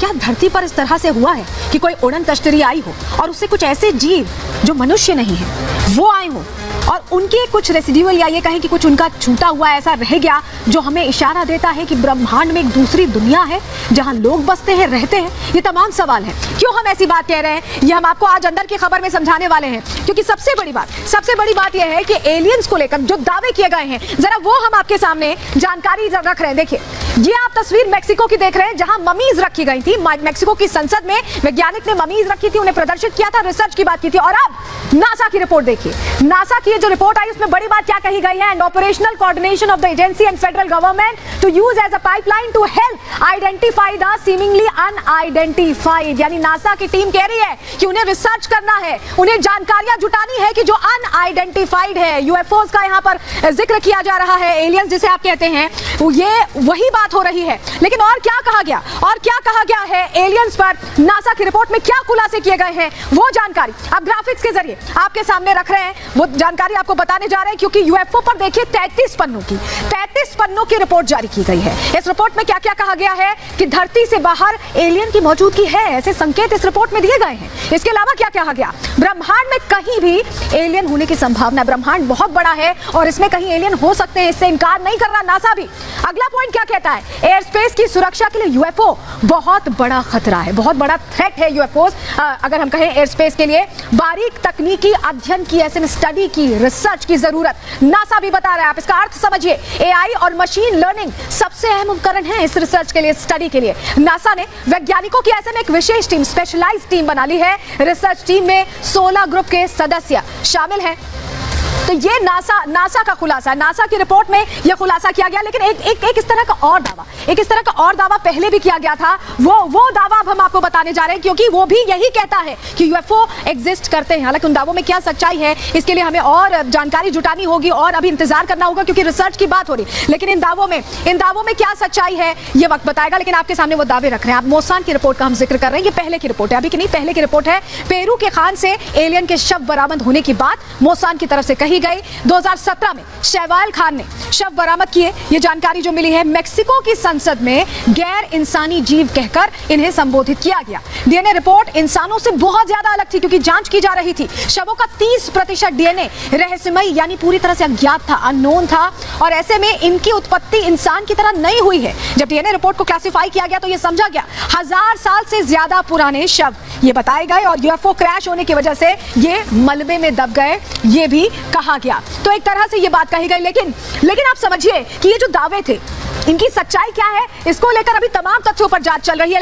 क्या धरती पर इस तरह से हुआ है कि कोई उड़न तश्तरी आई हो और उससे कुछ ऐसे जीव जो मनुष्य नहीं है वो आए हो और उनके कुछ रेसिड्यूअल या ये कहें कि कुछ उनका छूटा हुआ ऐसा रह गया जो हमें इशारा देता है कि ब्रह्मांड में एक दूसरी दुनिया है जहां लोग बसते हैं, रहते हैं? ये तमाम सवाल हैं। क्यों हम ऐसी बात कह रहे हैं ये हम आपको आज अंदर की खबर में समझाने वाले हैं, क्योंकि सबसे बड़ी बात यह है कि एलियंस को लेकर जो दावे किए गए हैं जरा वो हम आपके सामने जानकारी रख रहे हैं। देखिए, ये आप तस्वीर मेक्सिको की देख रहे हैं जहां ममीज रखी गई थी। मेक्सिको की संसद में वैज्ञानिक ने ममीज रखी थी, उन्हें प्रदर्शित किया था, रिसर्च की बात की थी। और अब नासा की रिपोर्ट देखिए, नासा की जो रिपोर्ट आई उसमें बड़ी बात क्या कही गई है? And operational coordination of the agency and federal government to use as a pipeline to help identify the seemingly unidentified. यानी नासा की टीम कह रही है कि उन्हें रिसर्च करना है, उन्हें जानकारियां जुटानी है कि जो अनआइडेंटिफाइड है, यूएफओस का यहां पर जिक्र किया जा रहा है, एलियंस जिसे आप कहते हैं, ये वही बात हो रही है। लेकिन और क्या कहा गया है एलियंस पर? नासा की रिपोर्ट में क्या खुलासे किए गए हैं वो जानकारी आप ग्राफिक्स के जरिए आपके सामने रख रहे हैं। वो जानकारी आपको बताने जा रहे हैं, क्योंकि यूएफओ पर देखिए 33 पन्नों की रिपोर्ट जारी की गई है। इस रिपोर्ट में क्या क्या कहा गया है कि धरती से बाहर एलियन की मौजूदगी है, ऐसे संकेत इस रिपोर्ट में दिए गए हैं। इसके अलावा क्या कहा गया? ब्रह्मांड में कहीं भी एलियन होने की संभावना, ब्रह्मांड बहुत बड़ा है और इसमें कहीं एलियन हो सकते हैं, इससे इनकार नहीं कर रहा नासा भी। अगला पॉइंट क्या कहता है? एयर स्पेस की सुरक्षा के लिए यूएफओ बहुत बड़ा खतरा है, बहुत बड़ा थ्रेट है यूएफओस। अगर हम कहें एयर स्पेस के लिए बारीक तकनीकी अध्ययन की, ऐसे में स्टडी की, रिसर्च की जरूरत नासा भी बता रहा है। आप इसका अर्थ समझिए, एआई और मशीन लर्निंग सबसे अहम उपकरण है इस रिसर्च के लिए, स्टडी के लिए। नासा ने वैज्ञानिकों की ऐसे में एक विशेष टीम, स्पेशलाइज्ड टीम बना ली है। रिसर्च टीम में 16 ग्रुप के सदस्य शामिल हैं। तो ये नासा का खुलासा, नासा की रिपोर्ट में यह खुलासा किया गया। लेकिन एक इस तरह का और दावा पहले भी किया गया था। वो दावा अब हम आपको बताने जा रहे हैं, क्योंकि वो भी यही कहता है कि यूएफओ एग्जिस्ट करते हैं। हालांकि उन दावों में क्या सच्चाई है इसके लिए हमें और जानकारी जुटानी होगी और अभी इंतजार करना होगा, क्योंकि रिसर्च की बात हो रही। लेकिन इन दावों में क्या सच्चाई है ये वक्त बताएगा। लेकिन आपके सामने वो दावे रख रहे हैं। आप मोसान की रिपोर्ट का हम जिक्र कर रहे हैं, ये पहले की रिपोर्ट है, अभी की नहीं, पहले की रिपोर्ट है। पेरू के खान से एलियन के शव बरामद होने की बात मोसान की तरफ से कही गई। 2017 में शैवाल खान ने शव बरामद किए, ये जानकारी जो मिली है। मेक्सिको की संसद में गैर इंसानी जीव कहकर इन्हें संबोधित किया गया। डीएनए रिपोर्ट इंसानों से बहुत ज्यादा अलग थी, क्योंकि जांच की जा रही थी। शवों का 30% डीएनए रहस्यमय यानी पूरी तरह से अज्ञात था, अननोन था, और ऐसे में इनकी उत्पत्ति इंसान की तरह नहीं हुई है। जब डीएनए रिपोर्ट को क्लासिफाई किया गया तो यह समझा गया 1000 साल से ज्यादा पुराने शव ये बताए गए, और यूएफओ क्रैश होने की वजह से ये मलबे में दब गए, ये भी कहा गया। तो एक तरह से ये बात कही गई। लेकिन आप समझिए कि ये जो दावे थे इनकी सच्चाई क्या है, इसको लेकर अभी तमाम तथ्यों पर जांच चल रही है। लेकिन